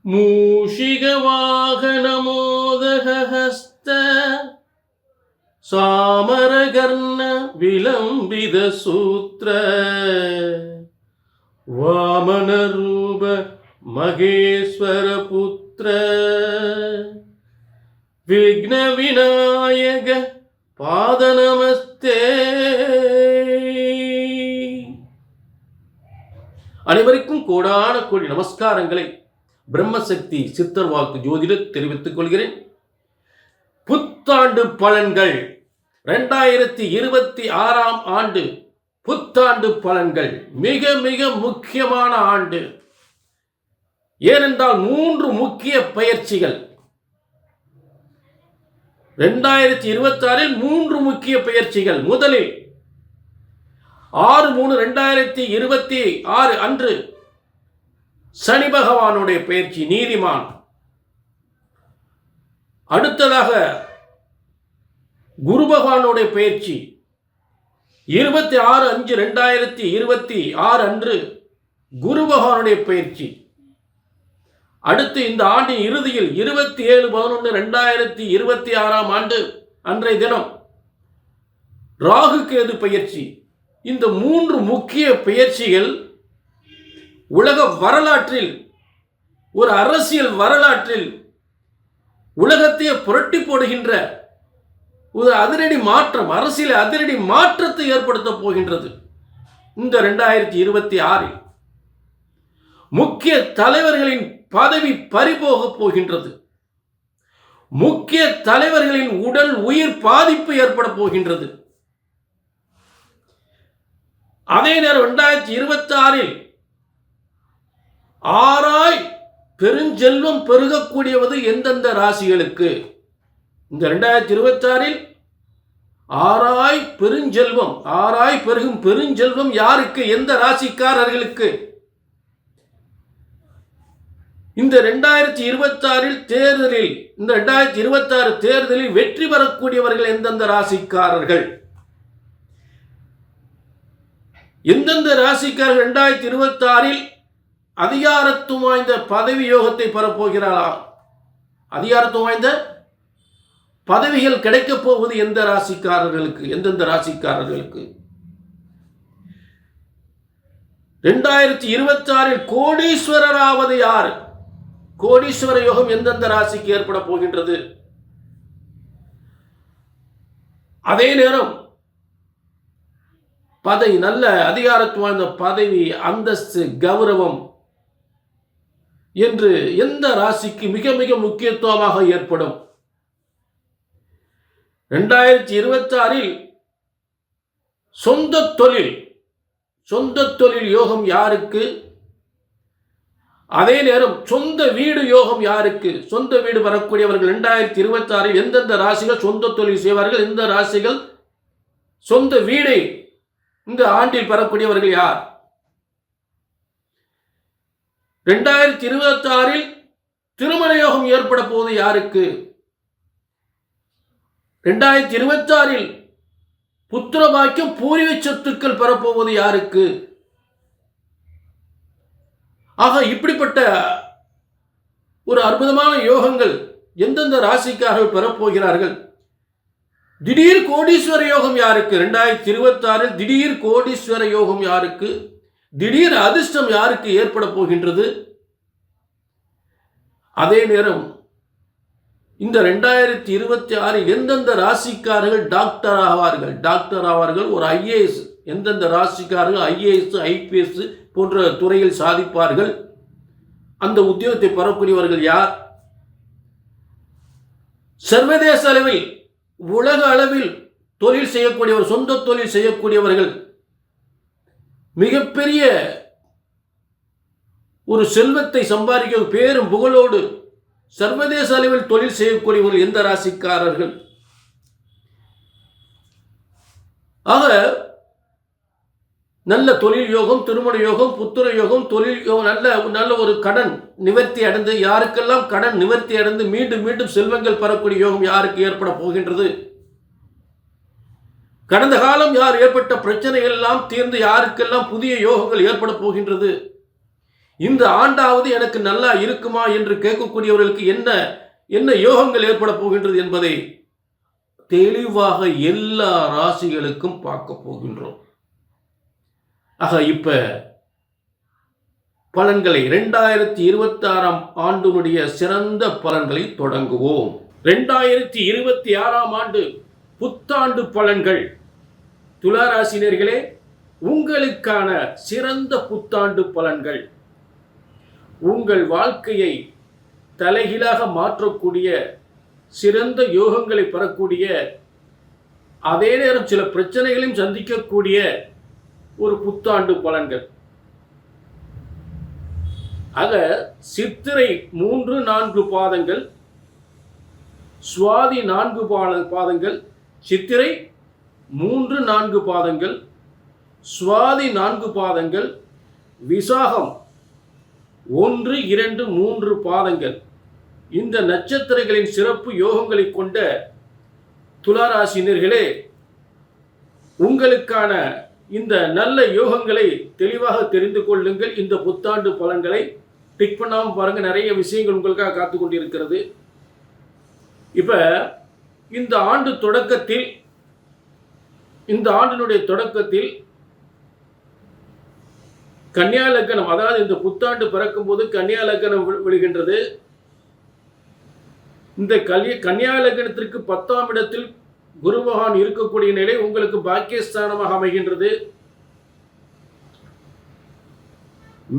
मूषिकवाहनमोदहहस्त सामरकर्ण विलम्बितसूत्र वामनरूप महेश्वरपुत्र विघ्नविनायक पादनमस्ते. அனைவருக்கும் கோடான கோடி நமஸ்காரங்களை பிரம்மசக்தி சித்தர் வாக்கு ஜோதிடர் தெரிவித்துக் கொள்கிறேன். புத்தாண்டு பலன்கள் 2026 ஆண்டு புத்தாண்டு பலன்கள் மிக மிக முக்கியமான ஆண்டு. ஏனென்றால் 3 முக்கிய பயிற்சிகள் 2026 3 முக்கிய பயிற்சிகள். முதலில் 6/3/2026 அன்று சனி பகவானுடைய பயிற்சி நீதிமான். அடுத்ததாக குரு பகவானுடைய பயிற்சி 26/5/2026 அன்று குரு பகவானுடைய பயிற்சி. அடுத்து இந்த ஆண்டின் இறுதியில் 27/11/2026 ஆண்டு அன்றைய தினம் ராகு கேது பயிற்சி. இந்த 3 முக்கிய பயிற்சிகள் உலக வரலாற்றில், ஒரு அரசியல் வரலாற்றில் உலகத்தையே புரட்டி போடுகின்ற ஒரு அதிரடி மாற்றம், அரசியல் அதிரடி மாற்றத்தை ஏற்படுத்த போகின்றது. இந்த 2026 முக்கிய தலைவர்களின் பதவி பறிபோக போகின்றது. முக்கிய தலைவர்களின் உடல் உயிர் பாதிப்பு ஏற்பட போகின்றது. அதே நேரம் 2026 ஆராய் பெருஞ்செல்வம் பெருகக்கூடியவது எந்தெந்த ராசிகளுக்கு? இந்த 2026 ஆராய் பெருஞ்செல்வம், ஆராய் பெருகும் பெருஞ்செல்வம் யாருக்கு, எந்த ராசிக்காரர்களுக்கு? இந்த 2026 தேர்தலில், இந்த 2026 தேர்தலில் வெற்றி பெறக்கூடியவர்கள் எந்தெந்த ராசிக்காரர்கள்? எந்தெந்த ராசிக்காரர்கள் 2026 அதிகாரத்துவம் வாய்ந்த பதவி யோகத்தை பெறப்போகிறாரா? அதிகாரத்துவம் வாய்ந்த பதவிகள் கிடைக்கப் போவது எந்த ராசிக்காரர்களுக்கு, எந்தெந்த ராசிக்காரர்களுக்கு? 2026 கோடீஸ்வரராவது யார்? கோடீஸ்வர யோகம் எந்தெந்த ராசிக்கு ஏற்பட போகின்றது? அதே நேரம் பதவி, நல்ல அதிகாரத்துவம் வாய்ந்த பதவி, அந்தஸ்து, கௌரவம் என்று எந்த ராசிக்கு மிக மிக முக்கியத்துவமாக ஏற்படும்? 2026 சொந்த தொழில், சொந்த தொழில் யோகம் யாருக்கு? அதே நேரம் சொந்த வீடு யோகம் யாருக்கு? சொந்த வீடு வரக்கூடியவர்கள் 2026 எந்தெந்த ராசிகள் சொந்த தொழில் செய்வார்கள்? எந்த ராசிகள் சொந்த வீடை இந்த ஆண்டில் பெறக்கூடியவர்கள் யார்? 2026 திருமண யோகம் ஏற்பட போவது யாருக்கு? 2026 புத்திர பாக்கியம், பூர்வீக சொத்துக்கள் பெறப்போவது யாருக்கு? ஆக இப்படிப்பட்ட ஒரு அற்புதமான யோகங்கள் எந்தெந்த ராசிக்காரர்கள் பெறப்போகிறார்கள்? திடீர் கோடீஸ்வர யோகம் யாருக்கு? 2026 திடீர் கோடீஸ்வர யோகம் யாருக்கு? திடீர் அதிர்ஷ்டம் யாருக்கு ஏற்பட போகின்றது? அதே நேரம் இந்த 2026 எந்தெந்த ராசிக்காரர்கள் டாக்டர் ஆவார்கள்? டாக்டர் ஆவார்கள், ஒரு IAS. எந்தெந்த ராசிக்காரர்கள் IAS, IPS போன்ற துறையில் சாதிப்பார்கள்? அந்த உத்தியோகத்தை பெறக்கூடியவர்கள் யார்? சர்வதேச அளவில், உலக அளவில் தொழில் செய்யக்கூடியவர், சொந்த தொழில் செய்யக்கூடியவர்கள், மிகப்பெரிய ஒரு செல்வத்தை சம்பாதிக்க பேரும் புகழோடு சர்வதேச அளவில் தொழில் செய்யக்கூடியவர்கள் எந்த ராசிக்காரர்கள்? ஆக நல்ல தொழில் யோகம், திருமண யோகம், புத்திர யோகம், தொழில் யோகம், நல்ல ஒரு கடன் நிவர்த்தி அடைந்து, யாருக்கெல்லாம் கடன் நிவர்த்தி அடைந்து மீண்டும் மீண்டும் செல்வங்கள் பெறக்கூடிய யோகம் யாருக்கு ஏற்பட போகின்றது? கடந்த காலம் யார் ஏற்பட்ட பிரச்சனைகள் எல்லாம் தீர்ந்து யாருக்கெல்லாம் புதிய யோகங்கள் ஏற்பட போகின்றது? இந்த ஆண்டாவது எனக்கு நல்லா இருக்குமா என்று கேட்கக்கூடியவர்களுக்கு என்ன யோகங்கள் ஏற்பட போகின்றது என்பதை தெளிவாக எல்லா ராசிகளுக்கும் பார்க்க போகின்றோம். ஆக இப்ப பலன்களை 2026 ஆண்டினுடைய சிறந்த பலன்களை தொடங்குவோம். 2026 ஆண்டு புத்தாண்டு பலன்கள். துலா ராசினர்களே, உங்களுக்கான சிறந்த புத்தாண்டு பலன்கள், உங்கள் வாழ்க்கையை தலைகீழாக மாற்றக்கூடிய சிறந்த யோகங்களை பெறக்கூடிய, அதே நேரம் சில பிரச்சனைகளையும் சந்திக்கக்கூடிய ஒரு புத்தாண்டு பலன்கள். ஆக சித்திரை 3-4 பாதங்கள், சுவாதி 4 பாதங்கள், சித்திரை 3-4 பாதங்கள், சுவாதி 4 பாதங்கள், விசாகம் 1, 2, 3 பாதங்கள். இந்த நட்சத்திரங்களின் சிறப்பு யோகங்களை கொண்ட துளாராசினியர்களே, உங்களுக்கான இந்த நல்ல யோகங்களை தெளிவாக தெரிந்து கொள்ளுங்கள். இந்த புத்தாண்டு பலன்களை டிக் பண்ணாமல் பாருங்க, நிறைய விஷயங்கள் உங்களுக்காக காத்து கொண்டிருக்கிறது. இப்ப இந்த ஆண்டு தொடக்கத்தில், இந்த ஆண்டினுடைய தொடக்கத்தில் கன்னியா லக்னம், அதாவது இந்த புத்தாண்டு பிறக்கும் போது கன்னியா லக்னம் விழுகின்றது. இந்த கன்னியா லக்னத்திற்கு 10ஆம் இடத்தில் குரு பகவான் இருக்கக்கூடிய நிலை உங்களுக்கு பாக்கியஸ்தானமாக அமைகின்றது.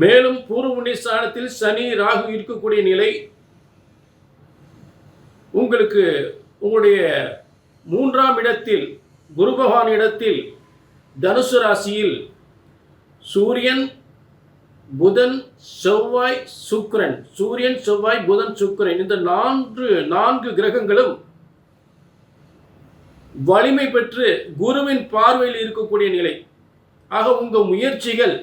மேலும் பூர்வ புண்ணிய ஸ்தானத்தில் சனி ராகு இருக்கக்கூடிய நிலை உங்களுக்கு உங்களுடைய 3ஆம் இடத்தில் குரு பகவான் இடத்தில் தனுசு ராசியில் சூரியன் புதன் செவ்வாய் சுக்கிரன், சூரியன் செவ்வாய் புதன் சுக்கிரன், இந்த நான்கு கிரகங்களும் வலிமை பெற்று குருவின் பார்வையில் இருக்கக்கூடிய நிலை. ஆக உங்கள் முயற்சிகள்,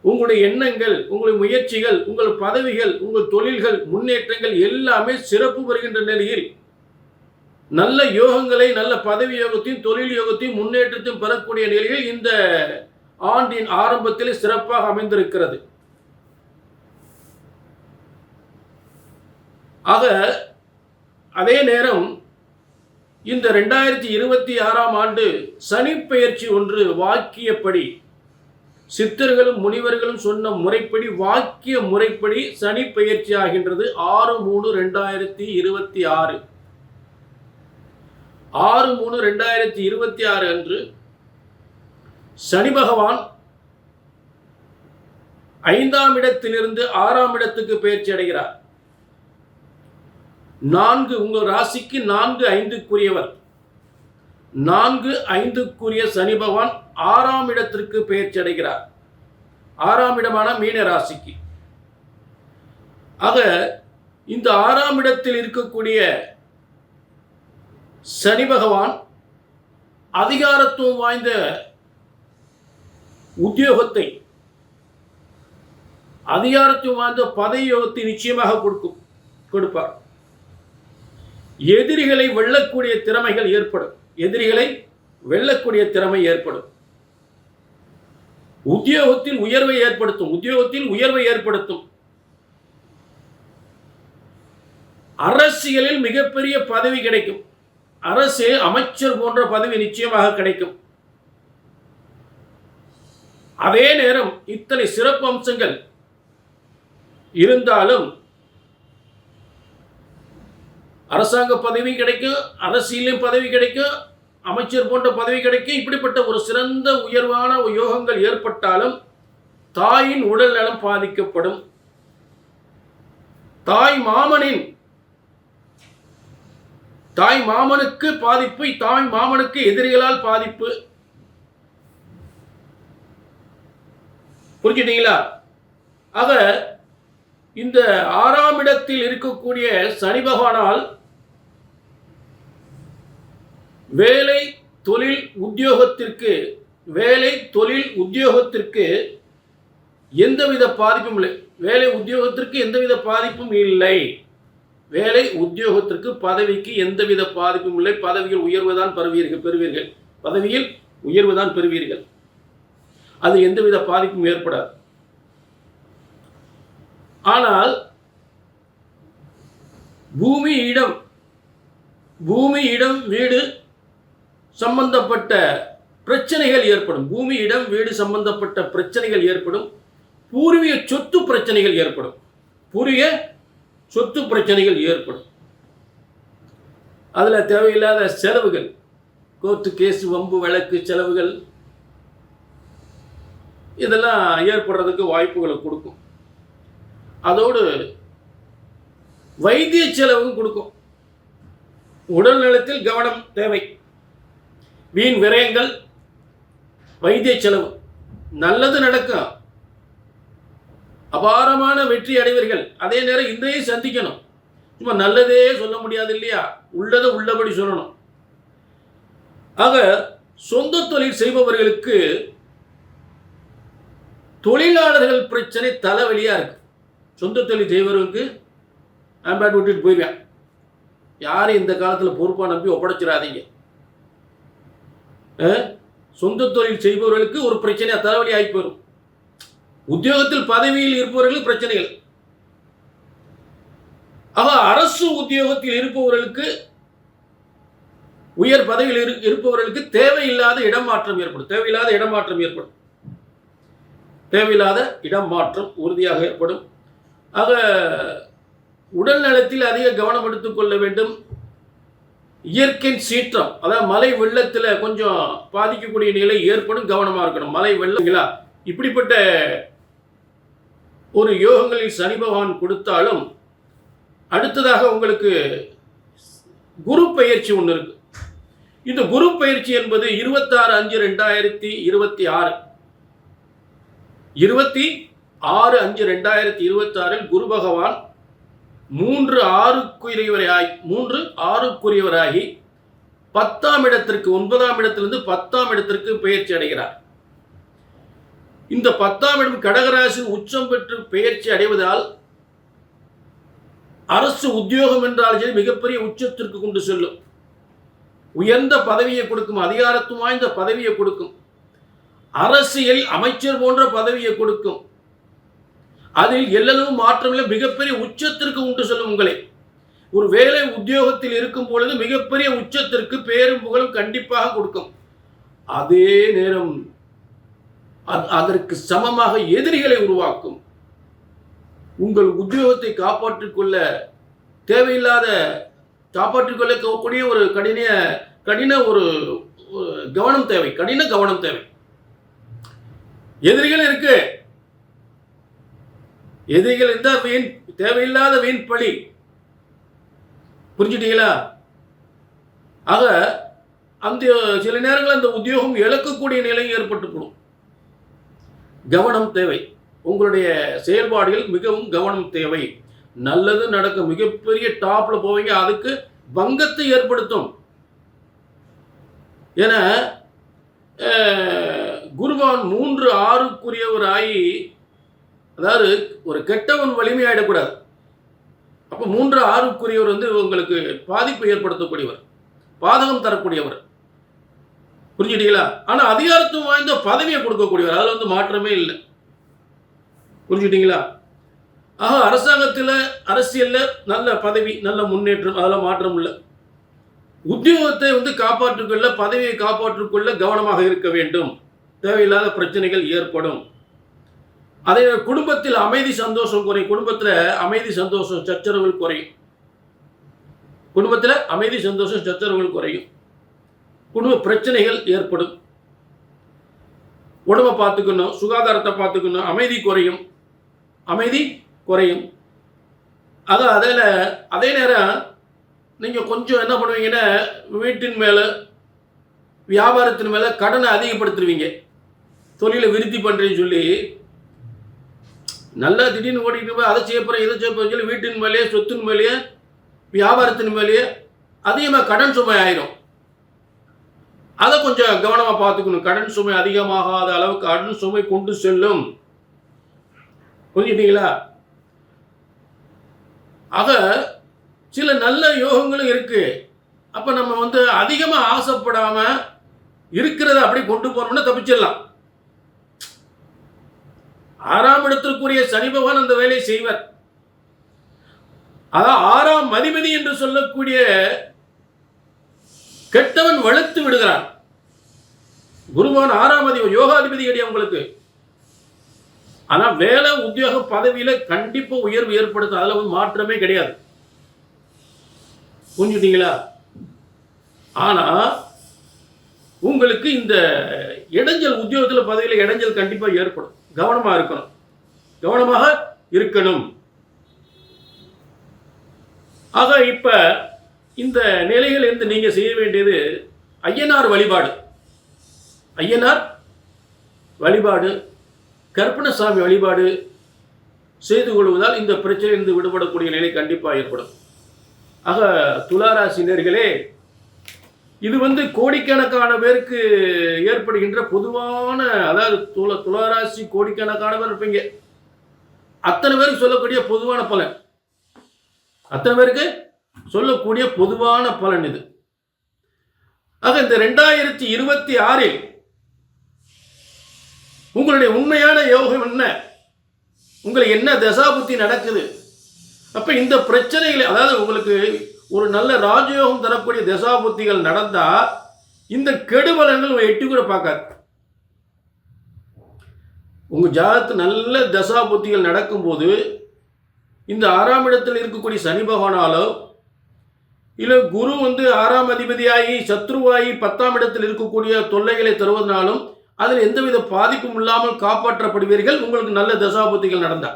உங்களுடைய எண்ணங்கள், உங்களுடைய முயற்சிகள், உங்கள் பதவிகள், உங்கள் தொழில்கள், முன்னேற்றங்கள் எல்லாமே சிறப்பு பெறுகின்ற நிலையில் நல்ல யோகங்களை, நல்ல பதவி யோகத்தையும் தொழில் யோகத்தையும் முன்னேற்றத்தையும் பெறக்கூடிய நிலையில் இந்த ஆண்டின் ஆரம்பத்தில் சிறப்பாக அமைந்திருக்கிறது. ஆக அதே நேரம் இந்த 2026 ஆண்டு சனி பெயர்ச்சி ஒன்று வாக்கியப்படி, சித்தர்களும் முனிவர்களும் சொன்ன முறைப்படி, வாக்கிய முறைப்படி சனி பெயர்ச்சி ஆகின்றது. 6/3/2026 6/3/2026 அன்று சனி பகவான் 5ஆம் இடத்திலிருந்து 6ஆம் இடத்துக்கு பெயர்ச்சி அடைகிறார். 4 உங்கள் ராசிக்கு 4, 5க்குரியவர். 4, 5க்குரிய சனி பகவான் 6ஆம் இடத்திற்கு பெயர்ச்சி அடைகிறார். 6ஆம் இடமான மீன ராசிக்கு. ஆக இந்த 6ஆம் இடத்தில் இருக்கக்கூடிய சனி பகவான் அதிகாரத்துவம் வாய்ந்த உத்தியோகத்தை, அதிகாரத்துவம் வாய்ந்த பதவி யோகத்தை நிச்சயமாக கொடுப்பார். எதிரிகளை வெல்லக்கூடிய திறமைகள் ஏற்படும். எதிரிகளை வெல்லக்கூடிய திறமை ஏற்படும். உத்தியோகத்தில் உயர்வை ஏற்படுத்தும். அரசியலில் மிகப்பெரிய பதவி கிடைக்கும். அரசு அமைச்சர் போன்ற பதவி நிச்சயமாக கிடைக்கும். அதே நேரம் இத்தனை சிறப்பு அம்சங்கள் இருந்தாலும் அரசாங்க பதவி கிடைக்கும், அரசியலும் பதவி கிடைக்கும், அமைச்சர் போன்ற பதவி கிடைக்கும். இப்படிப்பட்ட ஒரு சிறந்த உயர்வான யோகங்கள் ஏற்பட்டாலும் தாயின் உடல் நலம் பாதிக்கப்படும். தாய் மாமனுக்கு பாதிப்பு, தாய் மாமனுக்கு எதிரிகளால் பாதிப்பு. புரிஞ்சுட்டீங்களா? ஆக இந்த 6ஆம் இடத்தில் இருக்கக்கூடிய சனி பகவானால் வேலை தொழில் உத்தியோகத்திற்கு எந்தவித பாதிப்பும் இல்லை. வேலை உத்தியோகத்திற்கு எந்தவித பாதிப்பும் இல்லை. வேலை உத்தியோகத்திற்கு பதவிக்கு எந்தவித பாதிப்பும் இல்லை. பதவியில் உயர்வுதான் பெறுவீர்கள். பதவியில் உயர்வுதான் பெறுவீர்கள். அது எந்தவித பாதிப்பும் ஏற்படாது. ஆனால் பூமி இடம் வீடு சம்பந்தப்பட்ட பிரச்சனைகள் ஏற்படும். பூமி இடம் வீடு சம்பந்தப்பட்ட பிரச்சனைகள் ஏற்படும். பூர்வீக சொத்து பிரச்சனைகள் ஏற்படும். பூர்வீக சொத்து பிரச்சனைகள் ஏற்படும். அதில் தேவையில்லாத செலவுகள், கோர்ட்டு கேஸ், வம்பு வழக்கு செலவுகள், இதெல்லாம் ஏற்படுறதுக்கு வாய்ப்புகளை கொடுக்கும். அதோடு வைத்திய செலவும் கொடுக்கும். உடல் நலத்தில் கவனம் தேவை. வீண் விரயங்கள், வைத்திய செலவு. நல்லது நடக்கும், அபாரமான வெற்றி அடைவீர்கள். அதே நேரம் இதையும் சந்திக்கணும். சும்மா நல்லதே சொல்ல முடியாது இல்லையா, உள்ளதை உள்ளபடி சொல்லணும். ஆக சொந்த தொழில் செய்பவர்களுக்கு தொழிலாளர்கள் பிரச்சனை தலைவலியா இருக்கு. சொந்த தொழில் செய்பவர்களுக்கு ஆம்பாட் விட்டுட்டு போயிருவேன். யாரும் இந்த காலத்தில் பொறுப்பாக நம்பி ஒப்படைச்சிடாதீங்க. சொந்த தொழில் செய்பவர்களுக்கு ஒரு பிரச்சனை தலைவலி ஆகி போயிடும். உத்தியோகத்தில் பதவியில் இருப்பவர்களுக்கு பிரச்சனைகள். ஆக அரசு உத்தியோகத்தில் இருப்பவர்களுக்கு, உயர் பதவியில் இருப்பவர்களுக்கு தேவையில்லாத இடமாற்றம் ஏற்படும். தேவையில்லாத இடமாற்றம் உறுதியாக ஏற்படும். ஆக உடல் நலத்தில் அதிக கவனம் எடுத்துக்கொள்ள வேண்டும். இயற்கை சீற்றம், அதாவது மழை வெள்ளத்தில் கொஞ்சம் பாதிக்கக்கூடிய நிலை ஏற்படும், கவனமாக இருக்கணும். மழை வெள்ளங்களா இப்படிப்பட்ட ஒரு யோகங்களில் சனி பகவான் கொடுத்தாலும், அடுத்ததாக உங்களுக்கு குரு பயிற்சி ஒன்று இருக்கு. இந்த குரு பயிற்சி என்பது 26/5/2026 26/5/2026 குரு பகவான் 3/6க்குரியவராகி 10ஆம் இடத்திற்கு, 9ஆம் இடத்திலிருந்து 10ஆம் இடத்திற்கு பயிற்சி அடைகிறார். இந்த 10ஆம் இடம் கடகராசி உச்சம் பெற்று பயிற்சி அடைவதால் அரசு உத்தியோகம் என்றால் சரி மிகப்பெரிய உச்சத்திற்கு கொண்டு செல்லும். உயர்ந்த பதவியை கொடுக்கும், அதிகாரத்துவம் வாய்ந்த பதவியை கொடுக்கும், அரசியல் அமைச்சர் போன்ற பதவியை கொடுக்கும். அதில் எல்லளவும் மாற்றமில்லை, மிகப்பெரிய உச்சத்திற்கு கொண்டு செல்லும். உங்களை ஒரு வேலை உத்தியோகத்தில் இருக்கும் பொழுது மிகப்பெரிய உச்சத்திற்கு பேரும் புகழும் கண்டிப்பாக கொடுக்கும். அதே நேரம் அதற்கு சமமாக எதிரிகளை உருவாக்கும். உங்கள் உத்தியோகத்தை காப்பாற்றிக் கொள்ள தேவையில்லாத, காப்பாற்றிக் கொள்ளக்கூடிய ஒரு கடின ஒரு கவனம் தேவை. எதிரிகள் இருக்கு. எதிரிகள் இருந்தால் வீண், தேவையில்லாத வீண் பழி. புரிஞ்சுட்டீங்களா? ஆக அந்த சில நேரங்கள் அந்த உத்தியோகம் இழக்கக்கூடிய நிலை ஏற்பட்டுப்படும். கவனம் தேவை. உங்களுடைய செயல்பாடுகள் மிகவும் கவனம் தேவை. நல்லது நடக்கும், மிகப்பெரிய டாப்ல போவீங்க, அதுக்கு பங்கத்தை ஏற்படுத்தும். ஏன்னா குருவான் 3/6க்குரியவராகி, அதாவது ஒரு கெட்டவன் வலிமையாயிடக்கூடாது. அப்போ 3/6க்குரியவர் உங்களுக்கு பாதிப்பை ஏற்படுத்தக்கூடியவர், பாதகம் தரக்கூடியவர். புரிஞ்சுட்டீங்களா? ஆனால் அதிகாரத்துவம் வாய்ந்த பதவியை கொடுக்கக்கூடியவர், அதில் மாற்றமே இல்லை. புரிஞ்சுட்டீங்களா? ஆக அரசாங்கத்தில், அரசியலில் நல்ல பதவி, நல்ல முன்னேற்றம், அதெல்லாம் மாற்றம் இல்லை. உத்தியோகத்தை காப்பாற்றிக்கொள்ள, பதவியை காப்பாற்றிக்கொள்ள கவனமாக இருக்க வேண்டும். தேவையில்லாத பிரச்சனைகள் ஏற்படும். அதே குடும்பத்தில் அமைதி சந்தோஷம் குறையும். குடும்பத்தில் அமைதி சந்தோஷம் சச்சரவுகள் குறையும். குடும்ப பிரச்சனைகள் ஏற்படும். உடம்பை பார்த்துக்கணும், சுகாதாரத்தை பார்த்துக்கணும். அமைதி குறையும். அதே நேரம் நீங்கள் கொஞ்சம் என்ன பண்ணுவீங்கன்னா, வீட்டின் மேலே, வியாபாரத்தின் மேலே கடனை அதிகப்படுத்துவீங்க. தொழிலை விருத்தி பண்ணுறேன்னு சொல்லி நல்லா திடீர்னு ஓடிட்டு போய் அதை செய்யப்படுறேன், இதை செய்யப்படுறேன்னு சொல்லி வீட்டின் மேலேயே, சொத்தின் மேலேயே, வியாபாரத்தின் மேலேயே அதிகமாக கடன் சுமை ஆயிடும். அதை கொஞ்சம் கவனமாக பார்த்துக்கணும். கடன் சுமை அதிகமாகாத அளவுக்கு கடன் சுமை கொண்டு செல்லும். புரிஞ்சுட்டீங்களா? ஆக சில நல்ல யோகங்களும் இருக்கு. அப்ப நம்ம அதிகமாக ஆசைப்படாம இருக்கிறத அப்படி கொண்டு போனோம்னா தப்பிச்சிடலாம். 6ஆம் இடத்திற்குரிய சனி பகவான் அந்த வேலையை செய்வார். அதான் 6ஆம் அதிபதி என்று சொல்லக்கூடிய கெட்டவன் வலுத்து விடுகிறான். குருவான் 6ஆம் அதிபதி, யோகாதிபதி கிடையாது உங்களுக்கு. ஆனா வேலை, உத்தியோக பதவியில கண்டிப்பா உயர்வு ஏற்படுத்தும். அதுல வந்து மாற்றமே கிடையாது. புரிஞ்சுட்டீங்களா? ஆனா உங்களுக்கு இந்த இடைஞ்சல், உத்தியோகத்தில் பதவியில் இடைஞ்சல் கண்டிப்பா ஏற்படும். கவனமாக இருக்கணும். ஆக இப்ப இந்த நிலையில் இருந்து நீங்க செய்ய வேண்டியது ஐயனார் வழிபாடு, கருப்பணசாமி வழிபாடு செய்து கொள்வதால் இந்த பிரச்சனையிலிருந்து விடுபடக்கூடிய நிலை கண்டிப்பாக ஏற்படும். ஆக துளாராசினியர்களே, இது வந்து கோடிக்கணக்கான பேருக்கு ஏற்படுகின்ற பொதுவான, அதாவது துளாராசி கோடிக்கணக்கான பேர் இருப்பீங்க, அத்தனை பேருக்கு சொல்லக்கூடிய பொதுவான பலன், இது. ஆக இந்த 2026 உங்களுடைய உண்மையான யோகம் என்ன, உங்களுக்கு என்ன தசாபுத்தி நடக்குது. அப்ப இந்த பிரச்சனைகளை, அதாவது உங்களுக்கு ஒரு நல்ல ராஜயோகம் தரக்கூடிய தசாபுத்திகள் நடந்தா இந்த கெடுபலன்கள் எட்டி கூட பார்க்காது. உங்க ஜாதகத்து நல்ல தசாபுத்திகள் நடக்கும்போது இந்த 6ஆம் இடத்தில் இருக்கக்கூடிய சனி பகவானாலோ இல்லை குரு வந்து 6ஆம் அதிபதியாகி சத்ருவாகி 10ஆம் இடத்தில் இருக்கக்கூடிய தொல்லைகளை தருவதனாலும் அதில் எந்தவித பாதிப்பும் இல்லாமல் காப்பாற்றப்படுவீர்கள் உங்களுக்கு நல்ல தசாபுத்திகள் நடந்தா.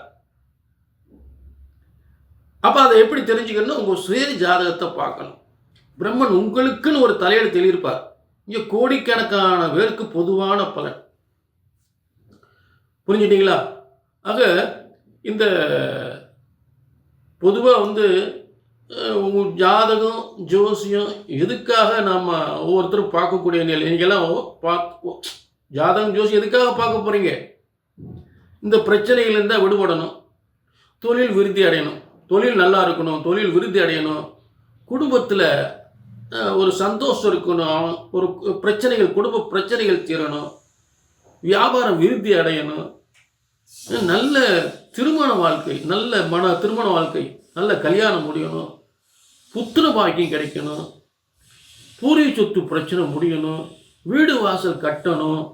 அப்ப அதை எப்படி தெரிஞ்சுக்கணும்? உங்க சுய ஜாதகத்தை பார்க்கணும். பிரம்மன் உங்களுக்குன்னு ஒரு தலையெழுத்து எழுதியிருப்பார். இங்க கோடிக்கணக்கான பேருக்கு பொதுவான பலன். புரிஞ்சுட்டீங்களா? ஆக இந்த பொதுவா வந்து ஜாதகம், ஜோசியம் எதுக்காக நாம் ஒவ்வொருத்தரும் பார்க்கக்கூடிய நிலை, நீங்கெல்லாம் ஜாதகம், ஜோசியம் எதுக்காக பார்க்க போறீங்க? இந்த பிரச்சனையிலிருந்து விடுபடணும், தொழில் விருத்தி அடையணும், தொழில் நல்லா இருக்கணும், தொழில் விருத்தி அடையணும், குடும்பத்தில் ஒரு சந்தோஷம் இருக்கணும், ஒரு பிரச்சனைகள், குடும்ப பிரச்சனைகள் தீரணும், வியாபாரம் விருத்தி அடையணும், நல்ல திருமண வாழ்க்கை, திருமண வாழ்க்கை, நல்ல கல்யாணம் முடியணும், புத்திர பாக்கியம் கிடைக்கணும், பூர்வீக சொத்து பிரச்சனை முடியணும், வீடு வாசல் கட்டணும்,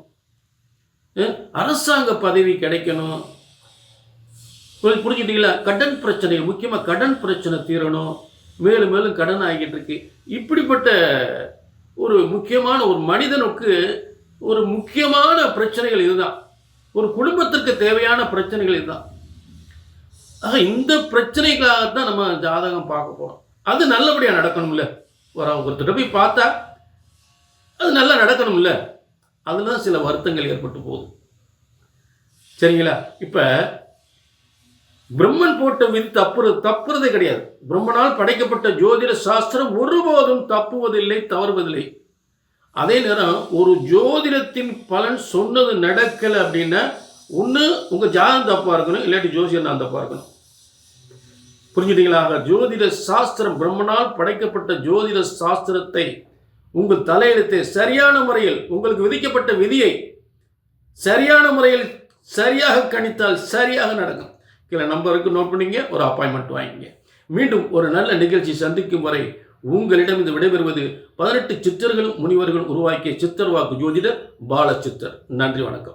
அரசாங்க பதவி கிடைக்கணும். புரிஞ்சுட்டீங்களா? கடன் பிரச்சனை, முக்கியமாக கடன் பிரச்சனை தீரணும், மேலும் மேலும் கடன் ஆகிட்டு இருக்கு. இப்படிப்பட்ட ஒரு முக்கியமான ஒரு மனிதனுக்கு ஒரு முக்கியமான பிரச்சனைகள் இதுதான். ஒரு குடும்பத்திற்கு தேவையான பிரச்சனைகள் இதுதான். ஆக இந்த பிரச்சனைகளாகத்தான் நம்ம ஜாதகம் பார்க்க போறோம். அது நல்லபடியாக நடக்கணும்ல. ஒருத்தர் போய் பார்த்தா அது நல்லா நடக்கணும்ல. அதுதான் சில வருத்தங்கள் ஏற்பட்டு போகுது. சரிங்களா? இப்ப பிரம்மன் போட்ட விதி தப்புறதே கிடையாது. பிரம்மனால் படைக்கப்பட்ட ஜோதிட சாஸ்திரம் ஒருபோதும் தப்புவதில்லை, தவறுவதில்லை. அதே நேரம் ஒரு ஜோதிடத்தின் பலன் சொன்னது நடக்கலை அப்படின்னா ஒன்று உங்க ஜாதகம் தப்பா இருக்கணும், இல்லாட்டி ஜோசியம் தான் தப்பா இருக்கணும். புரிஞ்சுட்டீங்களா? ஜோதிட சாஸ்திரம், பிரம்மனால் படைக்கப்பட்ட ஜோதிட சாஸ்திரத்தை, உங்கள் தலையெழுத்தை சரியான முறையில், உங்களுக்கு விதிக்கப்பட்ட விதியை சரியான முறையில் சரியாக கணித்தால் சரியாக நடக்கும். கீழே நம்பருக்கு நோட் பண்ணிங்க, ஒரு அப்பாயின்மெண்ட் வாங்கிங்க. மீண்டும் ஒரு நல்ல நிகழ்ச்சி சந்திக்கும் வரை உங்களிடம் இது விடைபெறுவது 18 சித்தர்களும் முனிவர்களும் உருவாக்கிய சித்தர் வாக்கு ஜோதிடர் பாலச்சித்தர். நன்றி, வணக்கம்.